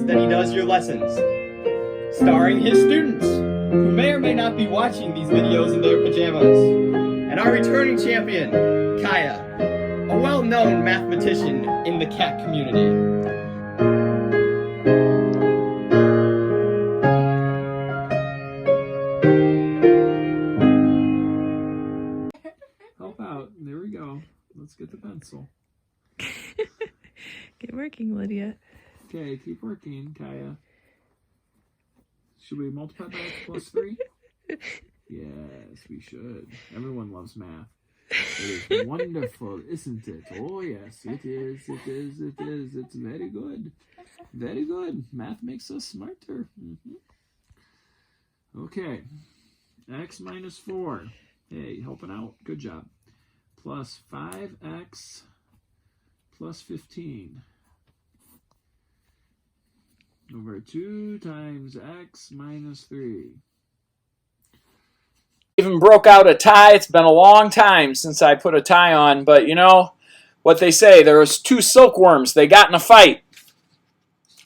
claims that he does your lessons. Starring his students, who may or may not be watching these videos in their pajamas. And our returning champion, Kaya, a well-known mathematician in the cat community. Help out. There we go. Let's get the pencil. Get working, Lydia. Okay, keep working, Kaya. Should we multiply by x plus 3? Yes, we should. Everyone loves math. It is wonderful, isn't it? Oh, yes, it is, it is, it is. It's very good. Very good. Math makes us smarter. Okay. X minus 4. Hey, helping out. Good job. Plus 5x plus 15. Over 2 times x minus 3. Even broke out a tie. It's been a long time since I put a tie on, but you know what they say, there was 2 silkworms. They got in a fight.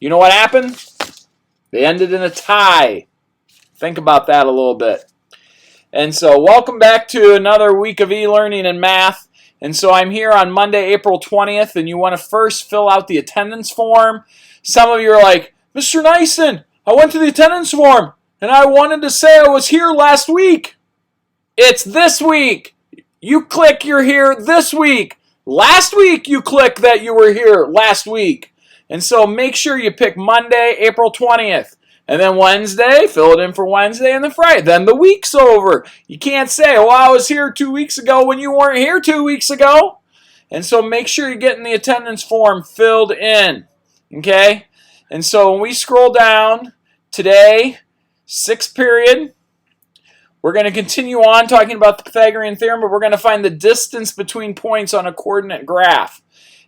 You know what happened? They ended in a tie. Think about that a little bit. And so welcome back to another week of e-learning and math. And so I'm here on Monday, April 20th, and you want to first fill out the attendance form. Some of you are like, Mr. Nyson, I went to the attendance form, and I wanted to say I was here last week. It's this week. You click you're here this week. Last week you click that you were here last week. And so make sure you pick Monday, April 20th. And then Wednesday, fill it in for Wednesday and then Friday. Then the week's over. You can't say, well, I was here 2 weeks ago when you weren't here 2 weeks ago. And so make sure you're getting the attendance form filled in. Okay? And so when we scroll down, today, 6th period, we're going to continue on talking about the Pythagorean Theorem, but we're going to find the distance between points on a coordinate graph.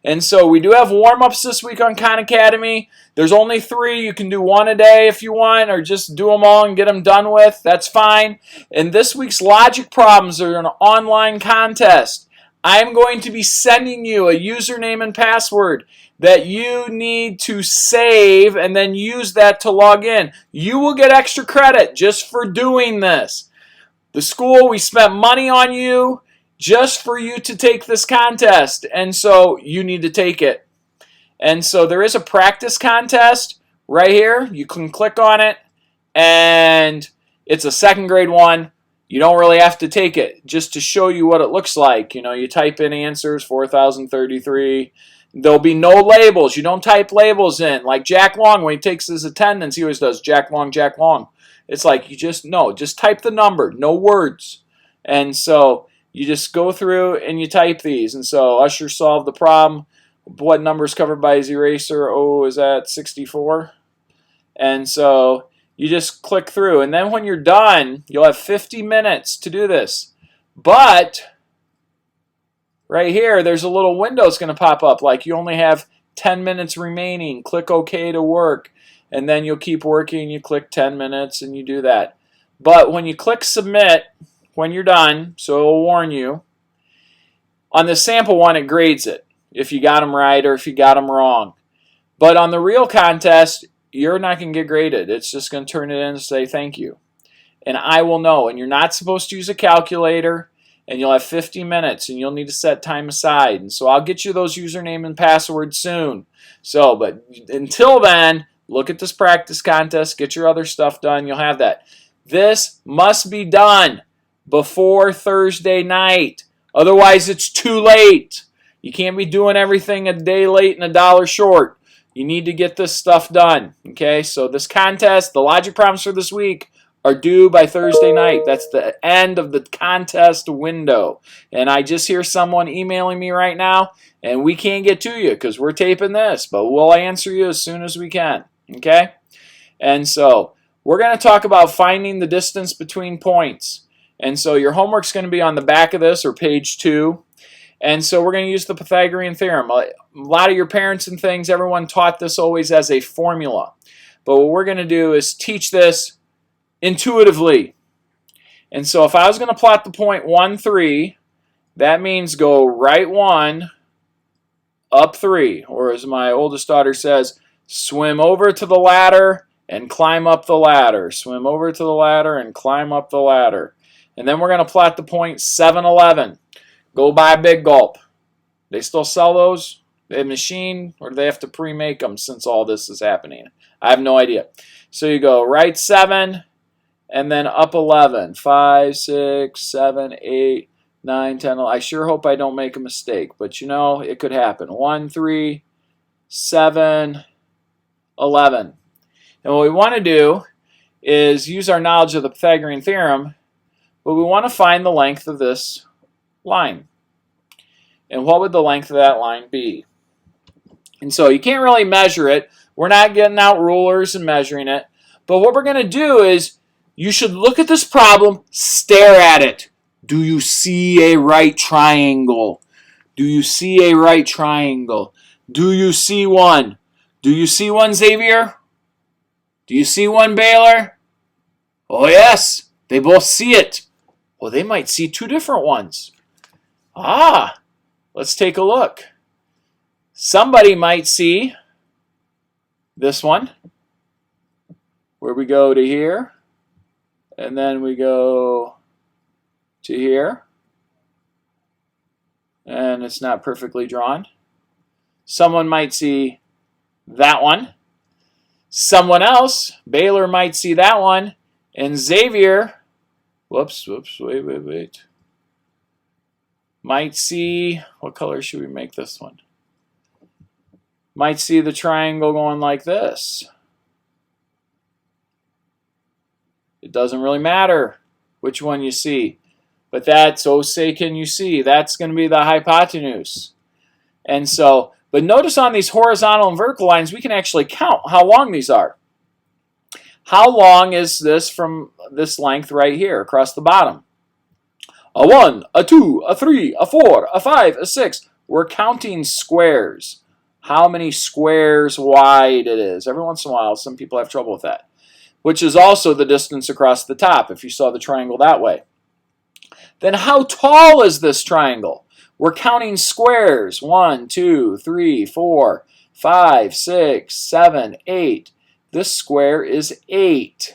And so we do have warm-ups this week on Khan Academy. There's only 3. You can do 1 a day if you want, or just do them all and get them done with. That's fine. And this week's logic problems are an online contest. I'm going to be sending you a username and password that you need to save and then use that to log in. You will get extra credit just for doing this. The school, we spent money on you just for you to take this contest, and so you need to take it. And so there is a practice contest right here. You can click on it, and it's a 2nd grade one. You don't really have to take it, just to show you what it looks like. You know, you type in answers, 4,033. There'll be no labels. You don't type labels in. Like Jack Long, when he takes his attendance, he always does Jack Long, Jack Long. It's like you just type the number, no words. And so you just go through and you type these. And so Usher solved the problem. What number is covered by his eraser? Oh, is that 64? And so you just click through. And then when you're done, you'll have 50 minutes to do this. But right here, there's a little window that's going to pop up. Like you only have 10 minutes remaining. Click OK to work. And then you'll keep working. You click 10 minutes and you do that. But when you click submit, when you're done, so it'll warn you, on the sample one, it grades it if you got them right or if you got them wrong. But on the real contest, you're not going to get graded. It's just going to turn it in and say thank you. And I will know. And you're not supposed to use a calculator. And you'll have 50 minutes. And you'll need to set time aside. And so I'll get you those username and passwords soon. So, but until then, look at this practice contest. Get your other stuff done. You'll have that. This must be done before Thursday night. Otherwise, it's too late. You can't be doing everything a day late and a dollar short. You need to get this stuff done. Okay, so this contest, the logic problems for this week are due by Thursday night. That's the end of the contest window. And I just hear someone emailing me right now, and we can't get to you because we're taping this, but we'll answer you as soon as we can. Okay? And so we're going to talk about finding the distance between points. And so your homework's going to be on the back of this or page 2. And so we're going to use the Pythagorean Theorem. A lot of your parents and things, everyone taught this always as a formula. But what we're going to do is teach this intuitively. And so if I was going to plot the point 1, 3, that means go right 1, up 3. Or as my oldest daughter says, swim over to the ladder and climb up the ladder. Swim over to the ladder and climb up the ladder. And then we're going to plot the point 7-11. Go buy Big Gulp. They still sell those? They machine, or do they have to pre-make them since all this is happening? I have no idea. So you go right 7 and then up 11. 5, 6, 7, 8, 9, 10, 11. I sure hope I don't make a mistake, but you know, it could happen. 1, 3, 7, 11. And what we want to do is use our knowledge of the Pythagorean Theorem, but we want to find the length of this line. And what would the length of that line be? And so you can't really measure it. We're not getting out rulers and measuring it. But what we're going to do is you should look at this problem, stare at it. Do you see a right triangle? Do you see a right triangle? Do you see one? Do you see one, Xavier? Do you see one, Baylor? Oh, yes. They both see it. Well, they might see two different ones. Ah, let's take a look. Somebody might see this one, where we go to here, and then we go to here, and it's not perfectly drawn. Someone might see that one. Someone else, Baylor, might see that one, and Xavier, whoops, wait. Might see, what color should we make this one? Might see the triangle going like this. It doesn't really matter which one you see. But that's, oh say can you see, that's going to be the hypotenuse. And so, but notice on these horizontal and vertical lines, we can actually count how long these are. How long is this from this length right here across the bottom? A 1, a 2, a 3, a 4, a 5, a 6. We're counting squares. How many squares wide it is. Every once in a while, some people have trouble with that. Which is also the distance across the top, if you saw the triangle that way. Then how tall is this triangle? We're counting squares. 1, 2, 3, 4, 5, 6, 7, 8. This square is 8.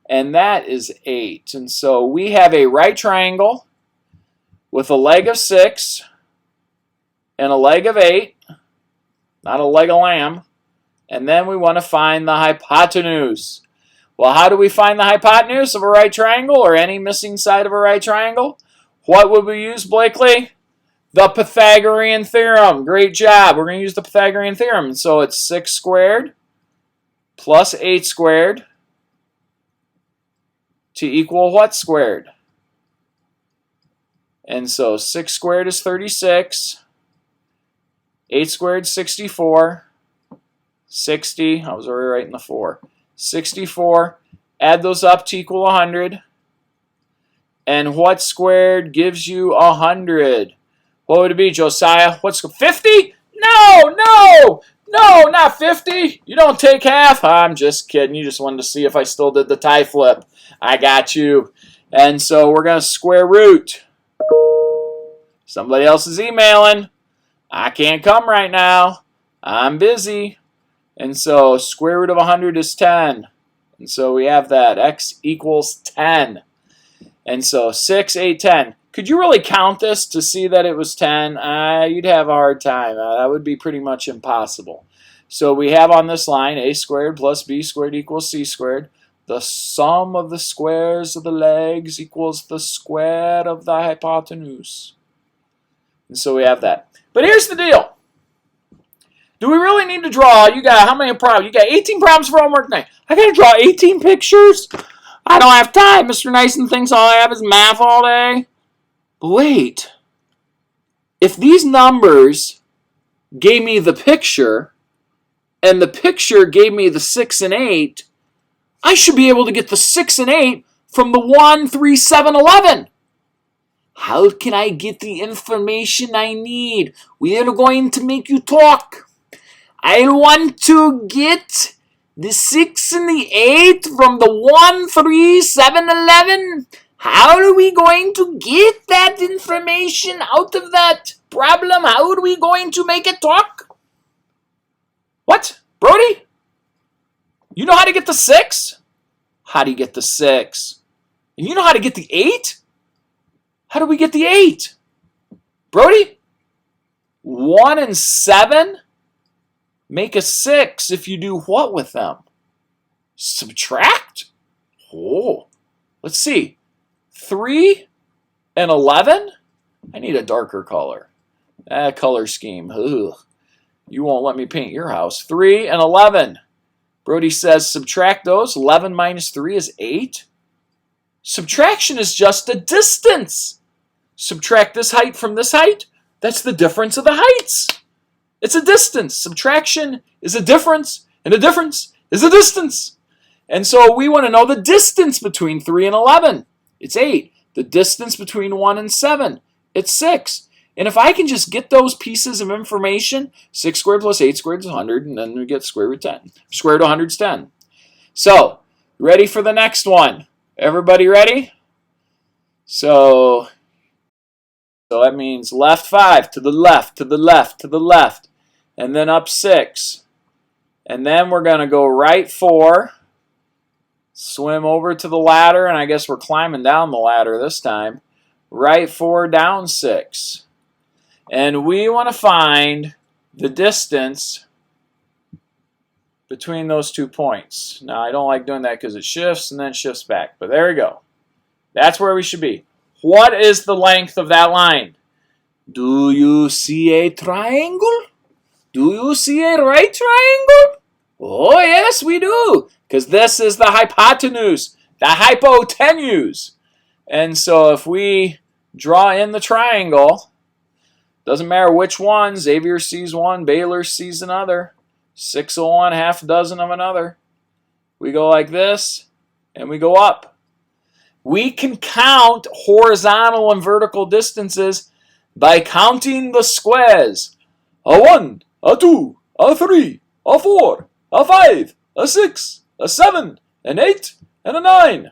And that is 8. And so we have a right triangle with a leg of 6 and a leg of 8. Not a leg of lamb. And then we want to find the hypotenuse. Well, how do we find the hypotenuse of a right triangle or any missing side of a right triangle? What would we use, Blakely? The Pythagorean Theorem. Great job. We're going to use the Pythagorean Theorem. So it's 6 squared plus 8 squared to equal what squared? And so 6 squared is 36. 8 squared, 64. 60, I was already writing the 4. 64, add those up to equal 100. And what squared gives you 100? What would it be, Josiah? What's 50? No, not 50. You don't take half. I'm just kidding. You just wanted to see if I still did the tie flip. I got you. And so we're going to square root. Somebody else is emailing. I can't come right now. I'm busy. And so square root of 100 is 10. And so we have that. X equals 10. And so 6, 8, 10. Could you really count this to see that it was 10? You'd have a hard time. That would be pretty much impossible. So we have on this line a squared plus b squared equals c squared. The sum of the squares of the legs equals the square of the hypotenuse. And so we have that. But here's the deal. Do we really need to draw? You got how many problems? You got 18 problems for homework tonight. I got to draw 18 pictures? I don't have time. Mr. Nyson thinks all I have is math all day. But wait. If these numbers gave me the picture, and the picture gave me the 6 and 8, I should be able to get the 6 and 8 from the 1, 3, 7, 11. How can I get the information I need? We are going to make you talk. I want to get the 6 and the 8 from the 1, 3, 7, 11. How are we going to get that information out of that problem? How are we going to make it talk? What? Brody? You know how to get the 6? How do you get the 6? And you know how to get the 8? How do we get the 8? Brody? 1 and 7 make a 6 if you do what with them? Subtract? Oh, let's see. 3 and 11? I need a darker color. That color scheme. Ugh. You won't let me paint your house. 3 and 11. Brody says subtract those. 11 minus 3 is 8. Subtraction is just a distance. Subtract this height from this height. That's the difference of the heights. It's a distance. Subtraction is a difference, and a difference is a distance. And so we want to know the distance between 3 and 11. It's 8. The distance between 1 and 7. It's 6. And if I can just get those pieces of information, 6 squared plus 8 squared is 100, and then we get square root 10. Square root of 100 is 10. So, ready for the next one? Everybody ready? So that means left 5 to the left, to the left, to the left, and then up 6. And then we're going to go right 4, swim over to the ladder, and I guess we're climbing down the ladder this time. Right 4, down 6. And we want to find the distance between those 2 points. Now, I don't like doing that because it shifts and then shifts back. But there we go. That's where we should be. What is the length of that line? Do you see a triangle? Do you see a right triangle? Oh, yes, we do. Because this is the hypotenuse, the hypotenuse. And so if we draw in the triangle, doesn't matter which one, Xavier sees one, Baylor sees another, 6 of one, half a dozen of another. We go like this, and we go up. We can count horizontal and vertical distances by counting the squares. A 1, a 2, a 3, a 4, a 5, a 6, a 7, an 8, and a 9.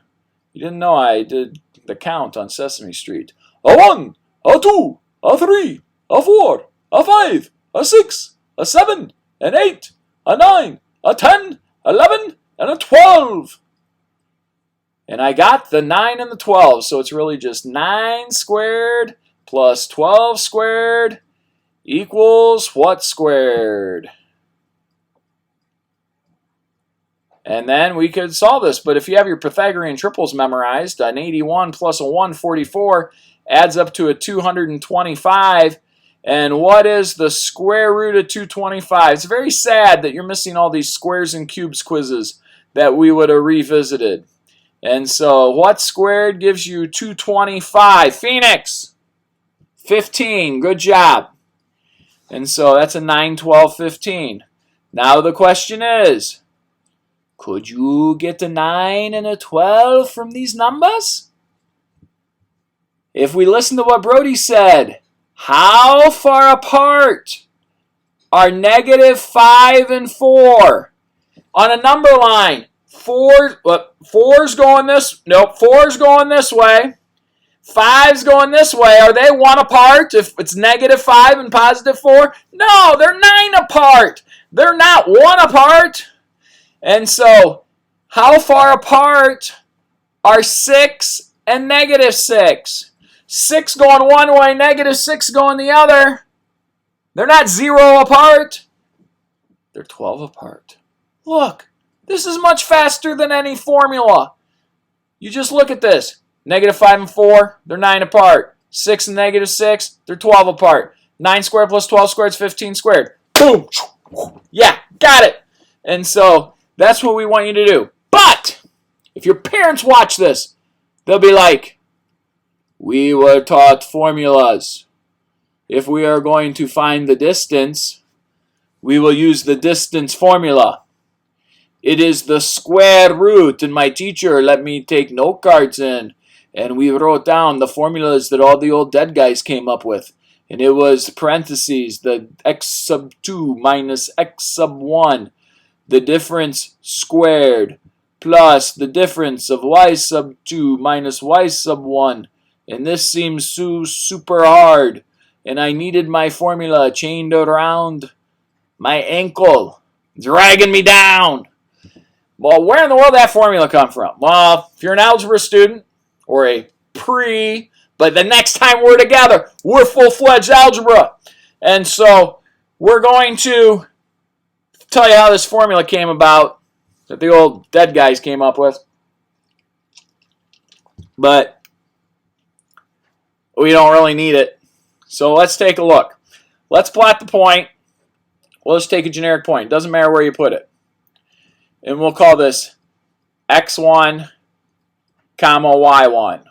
You didn't know I did the count on Sesame Street. A 1, a 2, a 3, a 4, a 5, a 6, a 7, an 8, a 9, a 10, 11, and a 12. And I got the 9 and the 12, so it's really just 9 squared plus 12 squared equals what squared? And then we could solve this, but if you have your Pythagorean triples memorized, an 81 plus a 144 adds up to a 225. And what is the square root of 225? It's very sad that you're missing all these squares and cubes quizzes that we would have revisited. And so what squared gives you 225? Phoenix, 15. Good job. And so that's a 9, 12, 15. Now the question is, could you get a 9 and a 12 from these numbers? If we listen to what Brody said, how far apart are negative 5 and 4? On a number line, 4's going this, nope, 4's going this way. 5's going this way. Are they 1 apart if it's negative 5 and positive 4? No, they're 9 apart. They're not 1 apart. And so, how far apart are 6 and negative 6? 6 going one way, negative 6 going the other. They're not 0 apart. They're 12 apart. Look, this is much faster than any formula. You just look at this. Negative 5 and 4, they're 9 apart. 6 and negative 6, they're 12 apart. 9 squared plus 12 squared is 15 squared. Boom! Yeah, got it. And so, that's what we want you to do. But, if your parents watch this, they'll be like, we were taught formulas. If we are going to find the distance, we will use the distance formula. It is the square root, and my teacher let me take note cards in, and we wrote down the formulas that all the old dead guys came up with. And it was parentheses, the x sub 2 minus x sub 1, the difference squared, plus the difference of y sub 2 minus y sub 1. And this seems so super hard. And I needed my formula chained around my ankle, dragging me down. Well, where in the world did that formula come from? Well, if you're an algebra student or a pre, but the next time we're together, we're full-fledged algebra. And so we're going to tell you how this formula came about that the old dead guys came up with. But we don't really need it. So let's take a look. Let's plot the point. We'll just take a generic point. Doesn't matter where you put it. And we'll call this x1, comma y1.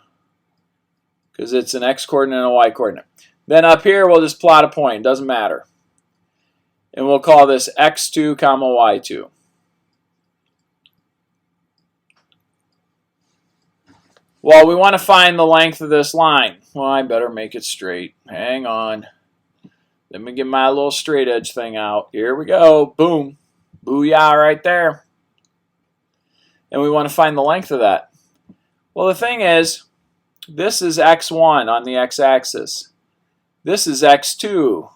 Because it's an x coordinate and a y coordinate. Then up here we'll just plot a point. Doesn't matter. And we'll call this x2, comma y2. Well, we want to find the length of this line. Well, I better make it straight. Hang on. Let me get my little straight edge thing out. Here we go. Boom. Booyah right there. And we want to find the length of that. Well, the thing is, this is x1 on the x-axis. This is x2.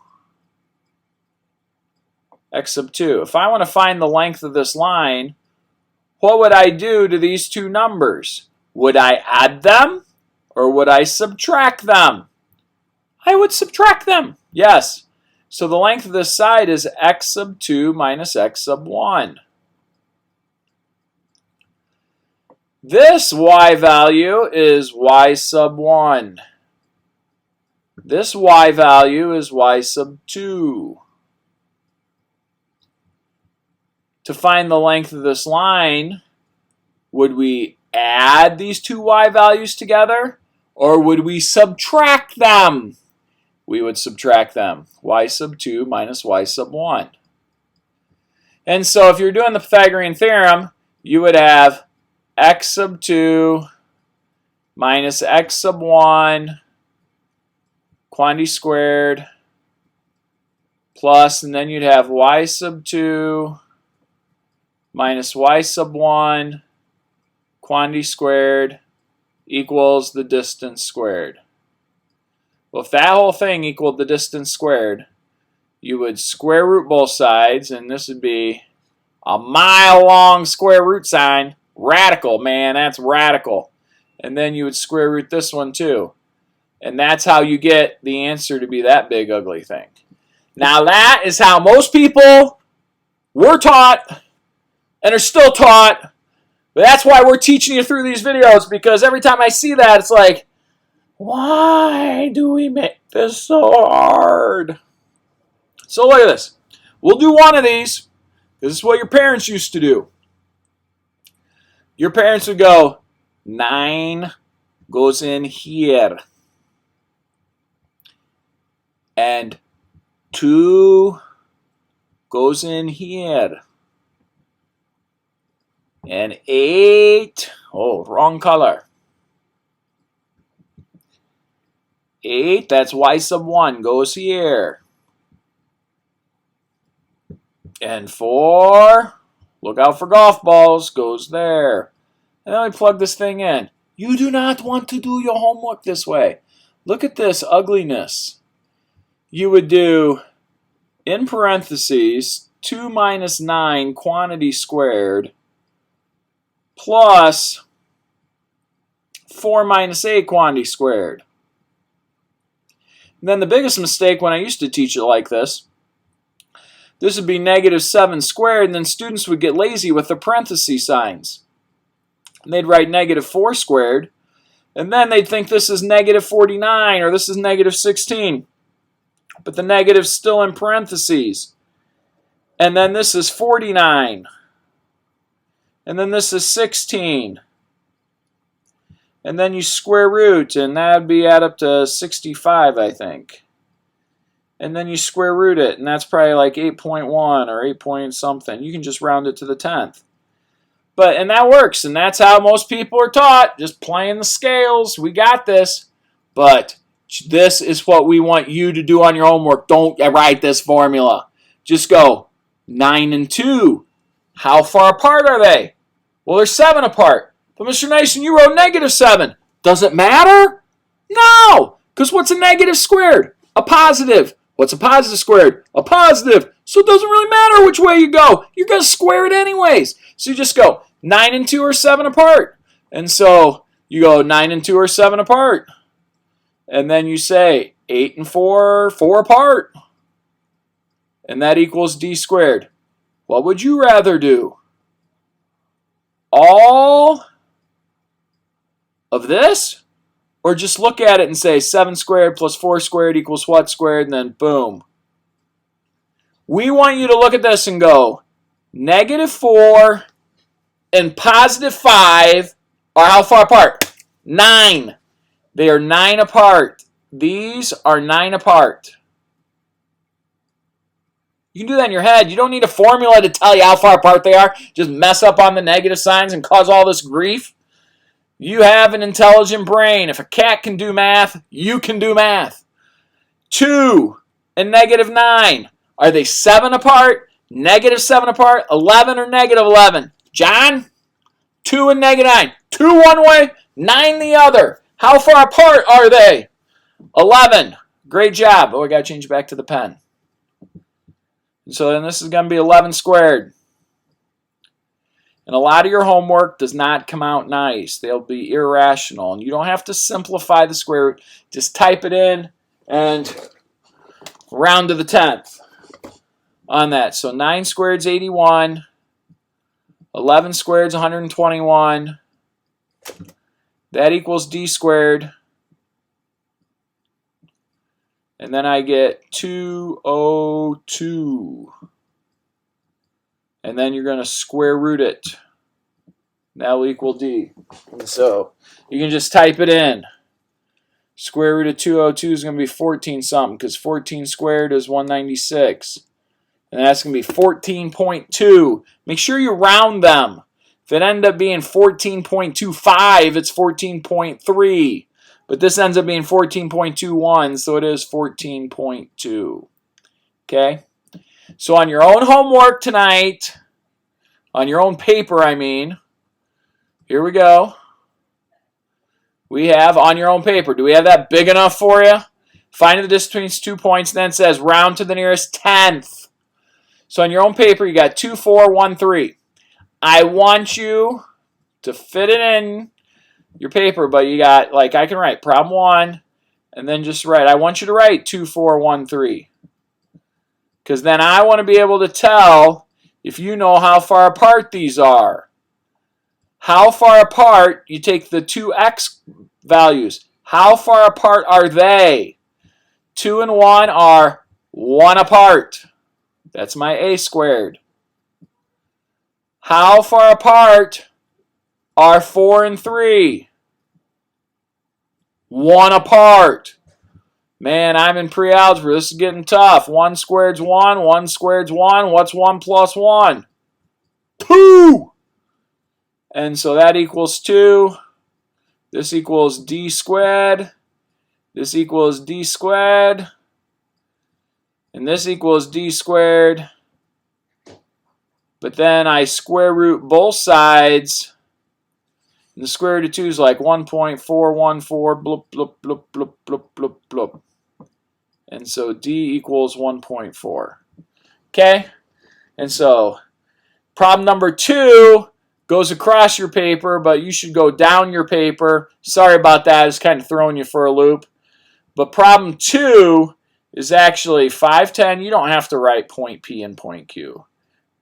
X sub 2. If I want to find the length of this line, what would I do to these two numbers? Would I add them or would I subtract them? I would subtract them. Yes. So the length of this side is x sub 2 minus x sub 1. This y value is y sub 1. This y value is y sub 2. To find the length of this line, would we add these two y values together or would we subtract them? We would subtract them. Y sub 2 minus y sub 1. And so if you're doing the Pythagorean theorem, you would have x sub 2 minus x sub 1 quantity squared plus, and then you'd have y sub 2 minus y sub 1 quantity squared equals the distance squared. Well, if that whole thing equaled the distance squared, you would square root both sides, and this would be a mile-long square root sign. Radical, man, that's radical. And then you would square root this one too. And that's how you get the answer to be that big ugly thing. Now that is how most people were taught and are still taught. But that's why we're teaching you through these videos, because every time I see that, it's like, why do we make this so hard? So look at this. We'll do one of these. This is what your parents used to do. Your parents would go, 9 goes in here. And 2 goes in here. And 8, oh, wrong color. 8, that's y sub 1, goes here. And 4, look out for golf balls, goes there. And then we plug this thing in. You do not want to do your homework this way. Look at this ugliness. You would do, in parentheses, 2 minus 9 quantity squared plus 4 minus 8 quantity squared. And then the biggest mistake when I used to teach it like this would be negative 7 squared, and then students would get lazy with the parenthesis signs. And they'd write negative 4 squared, and then they'd think this is negative 49 or this is negative 16. But the negative's still in parentheses. And then this is 49. And then this is 16. And then you square root, and that would be add up to 65, I think. And then you square root it, and that's probably like 8.1 or 8 point something. You can just round it to the 10th. And that works, and that's how most people are taught, just playing the scales. We got this. But this is what we want you to do on your homework. Don't write this formula. Just go 9 and 2. How far apart are they? Well, they're 7 apart. But Mr. Nason, you wrote negative 7. Does it matter? No, because what's a negative squared? A positive. What's a positive squared? A positive. So it doesn't really matter which way you go. You're going to square it anyways. So you just go 9 and 2 are 7 apart. And so you go 9 and 2 are 7 apart. And then you say 8 and 4 are 4 apart. And that equals d squared. What would you rather do? All of this? Or just look at it and say 7 squared plus 4 squared equals what squared, and then boom. We want you to look at this and go, -4 and +5 are how far apart? 9. They are 9 apart. These are 9 apart. You can do that in your head. You don't need a formula to tell you how far apart they are. Just mess up on the negative signs and cause all this grief. You have an intelligent brain. If a cat can do math, you can do math. 2 and -9. Are they 7 apart? -7 apart? 11 or -11? John? 2 and -9. 2 one way, 9 the other. How far apart are they? 11. Great job. Oh, I got to change back to the pen. So then this is going to be 11 squared. And a lot of your homework does not come out nice. They'll be irrational. And you don't have to simplify the square root. Just type it in and round to the 10th on that. So 9 squared is 81. 11 squared is 121. That equals d squared. And then I get 202. And then you're going to square root it. That will equal d. And so you can just type it in. Square root of 202 is going to be 14 something, because 14 squared is 196. And that's going to be 14.2. Make sure you round them. If it ended up being 14.25, it's 14.3. But this ends up being 14.21, so it is 14.2. Okay? So on your own homework tonight, on your own paper, I mean, here we go. We have on your own paper. Do we have that big enough for you? Find the distance between 2 points, and then it says round to the nearest 10th. So on your own paper, you got 2, 4, 1, 3. I want you to fit it in your paper, but you got, like, I can write problem 1, and then just write, I want you to write 2, 4, 1, 3. Because then I want to be able to tell if you know how far apart these are. How far apart, you take the 2x values. How far apart are they? 2 and 1 are 1 apart. That's my a squared. How far apart are 4 and 3? 1 apart. Man, I'm in pre-algebra. This is getting tough. 1 squared's 1. 1 squared's 1. What's 1 plus 1? 2! And so that equals 2. This equals d squared. This equals d squared. And this equals d squared. But then I square root both sides. And the square root of 2 is like 1.414, bloop, bloop, bloop, bloop, bloop, bloop, bloop. And so d equals 1.4. Okay? And so problem number 2 goes across your paper, but you should go down your paper. Sorry about that. It's kind of throwing you for a loop. But problem 2 is actually 510. You don't have to write point P and point Q.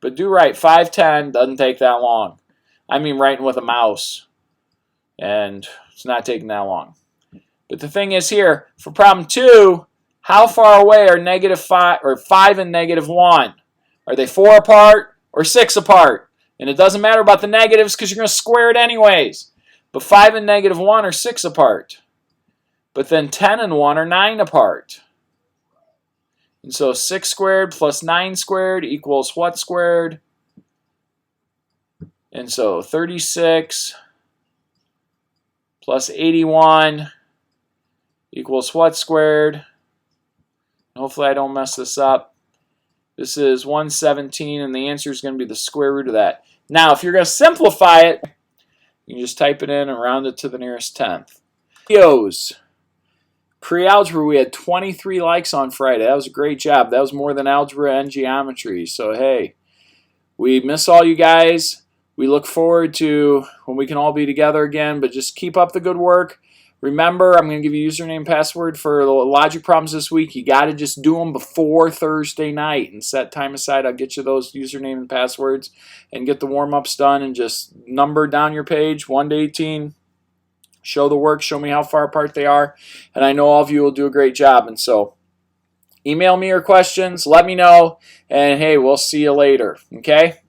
But do write 510. Doesn't take that long. I mean writing with a mouse. And it's not taking that long. But the thing is here, for problem 2, how far away are -5 or 5 and -1? Are they 4 apart or 6 apart? And it doesn't matter about the negatives because you're going to square it anyways. But 5 and -1 are 6 apart. But then 10 and 1 are 9 apart. And so 6 squared plus 9 squared equals what squared? And so 36 plus 81 equals what squared? Hopefully I don't mess this up. This is 117, and the answer is going to be the square root of that. Now, if you're going to simplify it, you can just type it in and round it to the nearest 10th. Videos. Pre-algebra, we had 23 likes on Friday. That was a great job. That was more than algebra and geometry. So, hey, we miss all you guys. We look forward to when we can all be together again, but just keep up the good work. Remember, I'm going to give you username and password for the logic problems this week. You got to just do them before Thursday night and set time aside. I'll get you those username and passwords and get the warm-ups done and just number down your page 1 to 18. Show the work. Show me how far apart they are. And I know all of you will do a great job. And so email me your questions. Let me know. And, hey, we'll see you later. Okay?